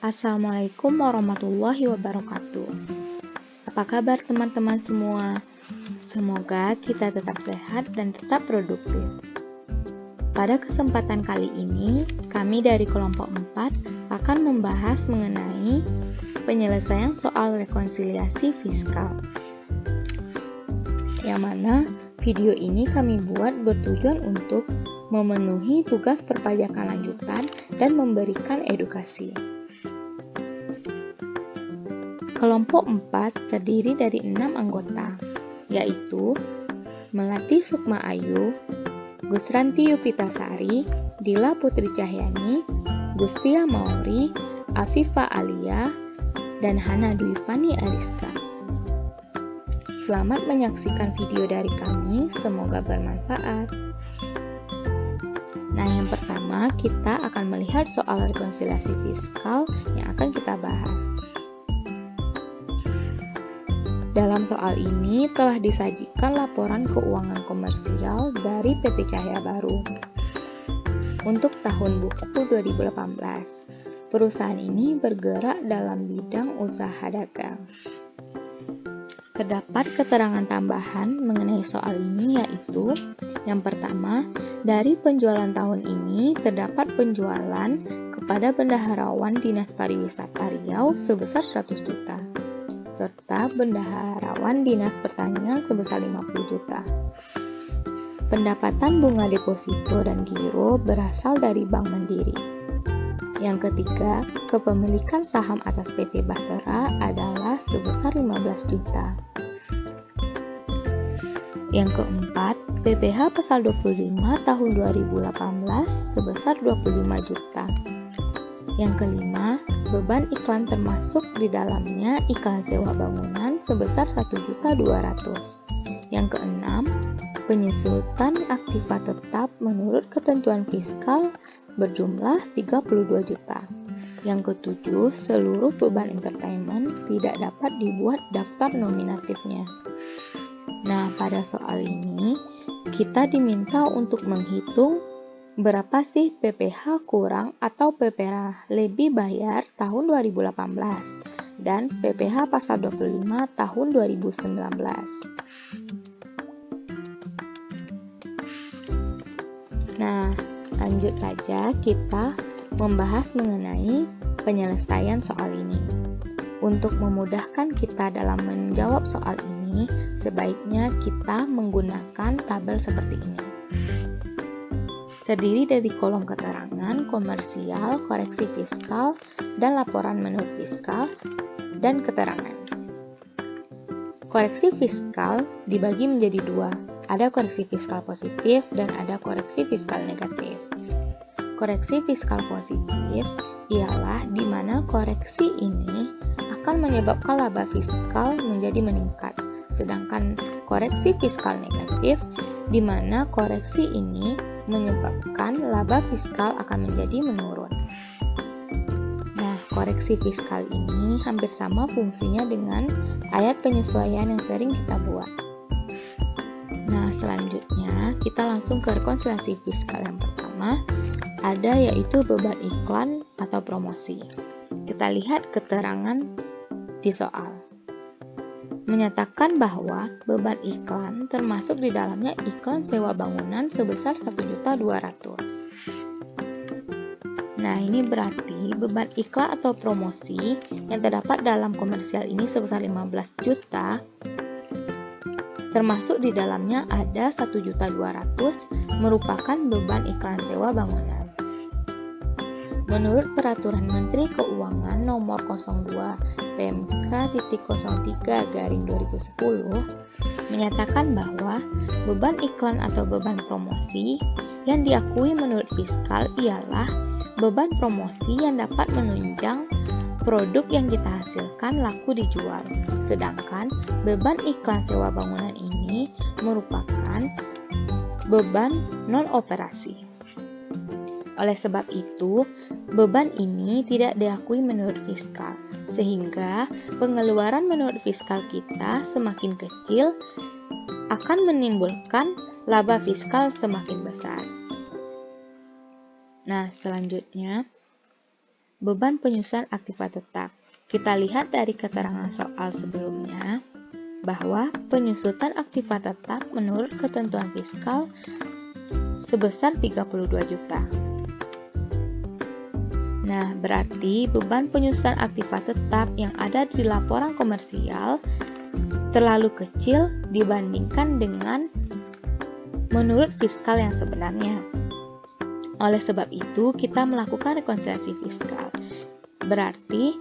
Assalamualaikum warahmatullahi wabarakatuh. Apa kabar teman-teman semua? Semoga kita tetap sehat dan tetap produktif. Pada kesempatan kali ini, kami dari kelompok 4 akan membahas mengenai penyelesaian soal rekonsiliasi fiskal. Yang mana video ini kami buat bertujuan untuk memenuhi tugas perpajakan lanjutan dan memberikan edukasi. Kelompok 4 terdiri dari 6 anggota, yaitu Melati Sukma Ayu, Gusranti Yupitasari, Dila Putri Cahyani, Gustia Mauri, Afifa Alia, dan Hana Dwifani Ariska. Selamat menyaksikan video dari kami, semoga bermanfaat. Nah, yang pertama kita akan melihat soal rekonsiliasi fiskal yang akan kita bahas. Dalam soal ini telah disajikan laporan keuangan komersial dari PT Cahya Baru untuk tahun buku 2018. Perusahaan ini bergerak dalam bidang usaha dagang. Terdapat keterangan tambahan mengenai soal ini, yaitu yang pertama, dari penjualan tahun ini terdapat penjualan kepada Bendaharawan Dinas Pariwisata Riau sebesar 100 juta. Serta Bendaharawan Dinas Pertanian sebesar 50 juta. Pendapatan bunga deposito dan giro berasal dari Bank Mandiri. Yang ketiga, kepemilikan saham atas PT Bahtera adalah sebesar 15 juta. Yang keempat, PPh pasal 25 tahun 2018 sebesar 25 juta. Yang kelima, beban iklan termasuk di dalamnya iklan sewa bangunan sebesar 1.200.000. Yang keenam, penyusutan aktiva tetap menurut ketentuan fiskal berjumlah 32 juta. Yang ketujuh, seluruh beban entertainment tidak dapat dibuat daftar nominatifnya. Nah, pada soal ini kita diminta untuk menghitung berapa sih PPh kurang atau PPh lebih bayar tahun 2018 dan PPh pasal 25 tahun 2019. Nah, lanjut saja kita membahas mengenai penyelesaian soal ini. Untuk memudahkan kita dalam menjawab soal ini, sebaiknya kita menggunakan tabel seperti ini. Terdiri dari kolom keterangan, komersial, koreksi fiskal, dan laporan menurut fiskal, dan keterangan. Koreksi fiskal dibagi menjadi dua, ada koreksi fiskal positif dan ada koreksi fiskal negatif. Koreksi fiskal positif ialah di mana koreksi ini akan menyebabkan laba fiskal menjadi meningkat, sedangkan koreksi fiskal negatif di mana koreksi ini menyebabkan laba fiskal akan menjadi menurun. Nah, koreksi fiskal ini hampir sama fungsinya dengan ayat penyesuaian yang sering kita buat. Nah, selanjutnya kita langsung ke rekonsiliasi fiskal yang pertama, ada yaitu beban iklan atau promosi. Kita lihat keterangan di soal. Menyatakan bahwa beban iklan termasuk di dalamnya iklan sewa bangunan sebesar 1.200.000. Nah, ini berarti beban iklan atau promosi yang terdapat dalam komersial ini sebesar 15 juta, termasuk di dalamnya ada 1.200.000 merupakan beban iklan sewa bangunan. Menurut Peraturan Menteri Keuangan Nomor 02 PMK.03/2010 menyatakan bahwa beban iklan atau beban promosi yang diakui menurut fiskal ialah beban promosi yang dapat menunjang produk yang kita hasilkan laku dijual. Sedangkan beban iklan sewa bangunan ini merupakan beban non-operasi. Oleh sebab itu, beban ini tidak diakui menurut fiskal, sehingga pengeluaran menurut fiskal kita semakin kecil akan menimbulkan laba fiskal semakin besar. Nah, selanjutnya, beban penyusunan aktiva tetap. Kita lihat dari keterangan soal sebelumnya bahwa penyusutan aktiva tetap menurut ketentuan fiskal sebesar 32 juta. Nah, berarti beban penyusunan aktiva tetap yang ada di laporan komersial terlalu kecil dibandingkan dengan menurut fiskal yang sebenarnya. Oleh sebab itu, kita melakukan rekonsiliasi fiskal. Berarti,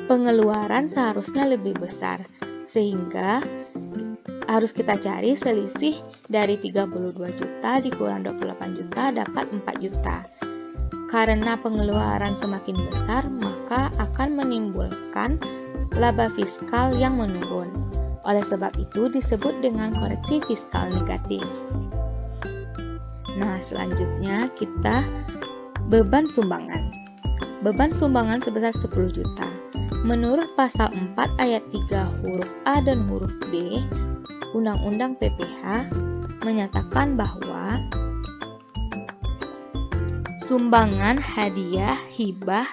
pengeluaran seharusnya lebih besar, sehingga harus kita cari selisih dari 32 juta dikurang 28 juta dapat 4 juta. Karena pengeluaran semakin besar, maka akan menimbulkan laba fiskal yang menurun. Oleh sebab itu, disebut dengan koreksi fiskal negatif. Nah, selanjutnya kita beban sumbangan. Beban sumbangan sebesar 10 juta. Menurut pasal 4 ayat 3 huruf A dan huruf B, Undang-Undang PPH menyatakan bahwa sumbangan, hadiah, hibah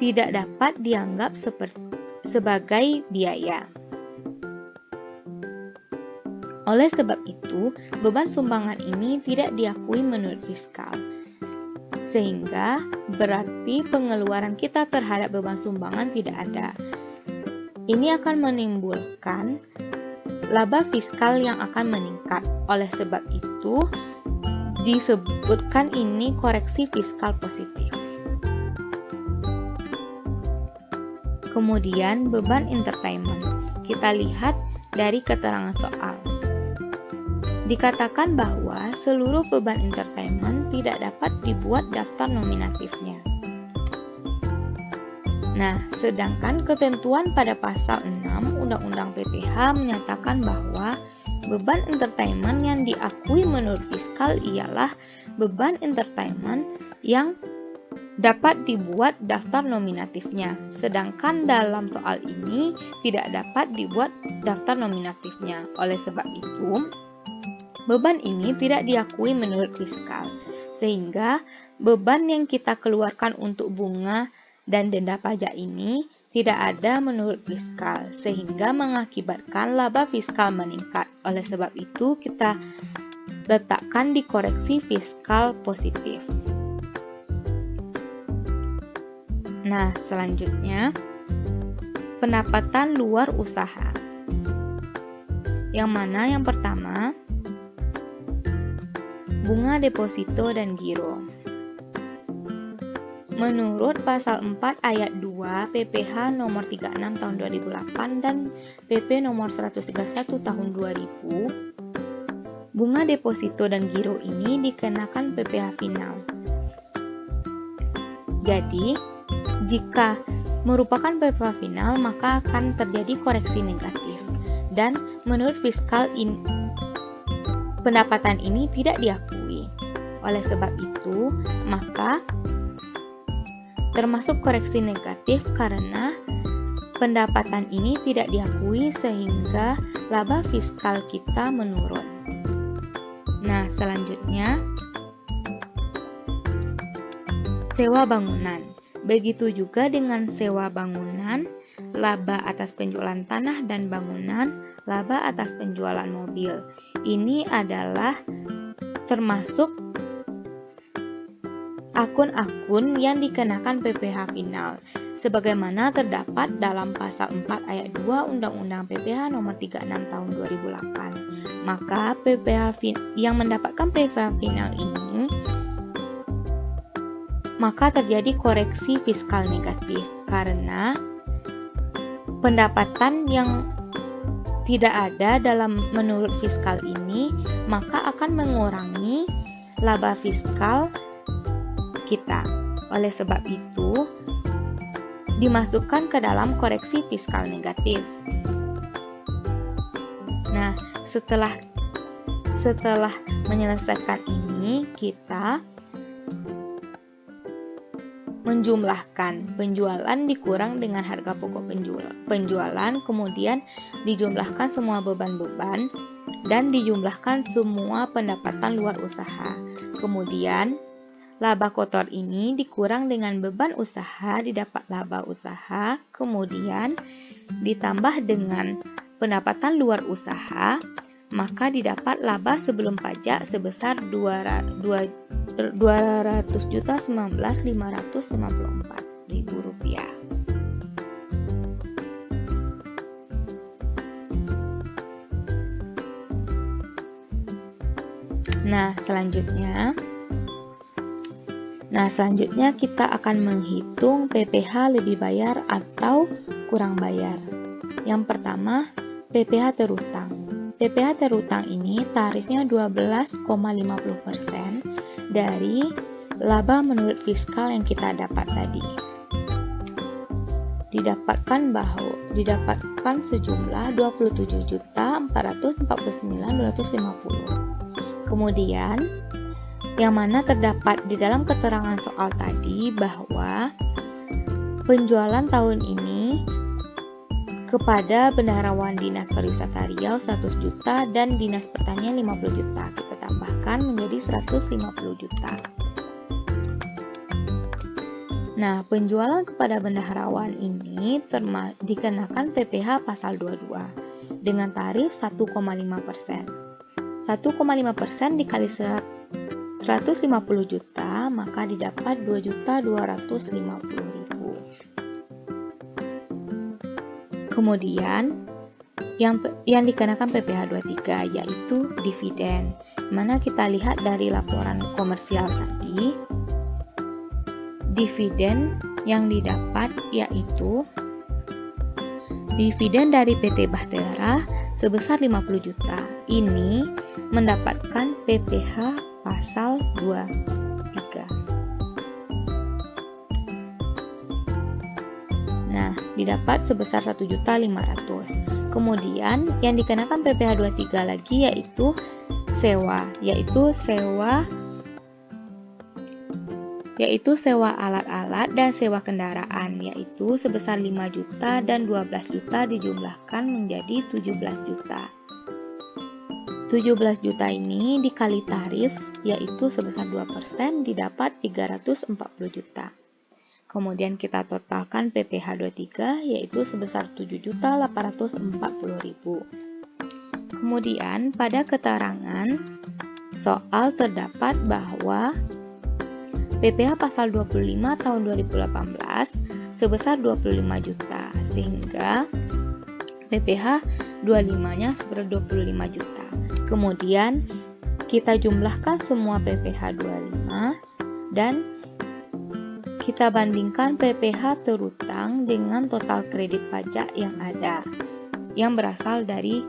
tidak dapat dianggap sebagai biaya. Oleh sebab itu, beban sumbangan ini tidak diakui menurut fiskal. Sehingga berarti pengeluaran kita terhadap beban sumbangan tidak ada. Ini akan menimbulkan laba fiskal yang akan meningkat. Oleh sebab itu, disebutkan ini koreksi fiskal positif. Kemudian beban entertainment. Kita lihat dari keterangan soal. Dikatakan bahwa seluruh beban entertainment tidak dapat dibuat daftar nominatifnya. Nah, sedangkan ketentuan pada pasal 6 Undang-Undang PPH menyatakan bahwa beban entertainment yang diakui menurut fiskal ialah beban entertainment yang dapat dibuat daftar nominatifnya. Sedangkan dalam soal ini tidak dapat dibuat daftar nominatifnya. Oleh sebab itu, beban ini tidak diakui menurut fiskal, sehingga beban yang kita keluarkan untuk bunga dan denda pajak ini tidak ada menurut fiskal, sehingga mengakibatkan laba fiskal meningkat. Oleh sebab itu, kita letakkan di koreksi fiskal positif. Nah, selanjutnya, pendapatan luar usaha. Yang mana yang pertama, bunga deposito dan giro. Menurut pasal 4 ayat 2 PPH nomor 36 tahun 2008 dan PP nomor 131 tahun 2000, bunga deposito dan giro ini dikenakan PPH final. Jadi, jika merupakan PPH final, maka akan terjadi koreksi negatif. Dan menurut fiskal pendapatan ini tidak diakui. Oleh sebab itu, maka termasuk koreksi negatif karena pendapatan ini tidak diakui sehingga laba fiskal kita menurun. Nah, selanjutnya sewa bangunan. Begitu juga dengan sewa bangunan, laba atas penjualan tanah dan bangunan, laba atas penjualan mobil. Ini adalah termasuk akun-akun yang dikenakan PPH final, sebagaimana terdapat dalam pasal 4 ayat 2 Undang-Undang PPH nomor 36 tahun 2008. Maka PPH yang mendapatkan PPH final ini, maka terjadi koreksi fiskal negatif karena pendapatan yang tidak ada dalam menurut fiskal ini, maka akan mengurangi laba fiskal kita. Oleh sebab itu, dimasukkan ke dalam koreksi fiskal negatif. Nah, setelah menyelesaikan ini, kita menjumlahkan penjualan dikurang dengan harga pokok penjualan, kemudian dijumlahkan semua beban-beban dan dijumlahkan semua pendapatan luar usaha. Kemudian Laba kotor ini dikurang dengan beban usaha, didapat laba usaha, kemudian ditambah dengan pendapatan luar usaha, maka didapat laba sebelum pajak sebesar Rp200.019.554.000. Nah, selanjutnya kita akan menghitung PPh lebih bayar atau kurang bayar. Yang pertama, PPh terutang. PPh terutang ini tarifnya 12,50% dari laba menurut fiskal yang kita dapat tadi. Didapatkan sejumlah 27.449.250. Kemudian, yang mana terdapat di dalam keterangan soal tadi bahwa penjualan tahun ini kepada Bendaharawan Dinas Pariwisata Riau 100 juta dan Dinas Pertanian 50 juta. Kita tambahkan menjadi 150 juta. Nah, penjualan kepada bendaharawan ini dikenakan PPh pasal 22 dengan tarif 1,5%. 1,5% dikali 150 juta, maka didapat 2.250.000. Kemudian yang dikenakan PPh 23 yaitu dividen. Mana kita lihat dari laporan komersial tadi, dividen yang didapat yaitu dividen dari PT Bahtera sebesar 50 juta. Ini mendapatkan PPh pasal 23. Nah, didapat sebesar 1.500.000. Kemudian yang dikenakan PPh 23 lagi yaitu sewa alat-alat dan sewa kendaraan, yaitu sebesar 5 juta dan 12 juta dijumlahkan menjadi 17 juta. 17 juta ini dikali tarif, yaitu sebesar 2%, didapat 340 juta. Kemudian kita totalkan PPh 23, yaitu sebesar 7.840.000. Kemudian pada keterangan soal terdapat bahwa PPh pasal 25 tahun 2018 sebesar 25 juta, sehingga PPh 25-nya seperti 25 juta. Kemudian kita jumlahkan semua PPh 25 dan kita bandingkan PPh terutang dengan total kredit pajak yang ada, yang berasal dari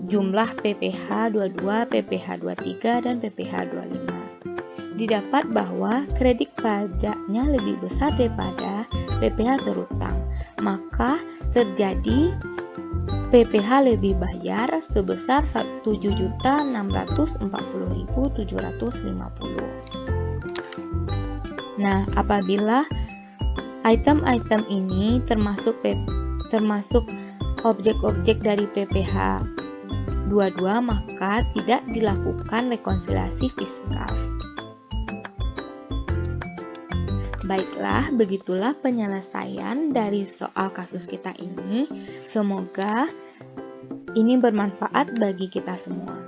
jumlah PPh 22, PPh 23, dan PPh 25. Didapat bahwa kredit pajaknya lebih besar daripada PPh terutang, maka terjadi PPh lebih bayar sebesar 7.640.750. Nah, apabila item-item ini termasuk objek-objek dari PPh 22, maka tidak dilakukan rekonsiliasi fiskal. Baiklah, begitulah penyelesaian dari soal kasus kita ini. Semoga ini bermanfaat bagi kita semua.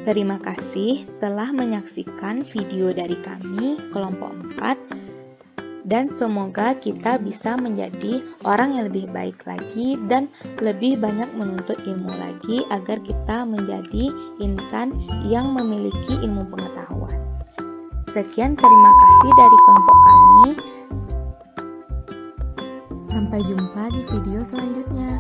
Terima kasih telah menyaksikan video dari kami, kelompok 4, dan semoga kita bisa menjadi orang yang lebih baik lagi dan lebih banyak menuntut ilmu lagi agar kita menjadi insan yang memiliki ilmu pengetahuan. Sekian, terima kasih dari kelompok kami. Sampai jumpa di video selanjutnya.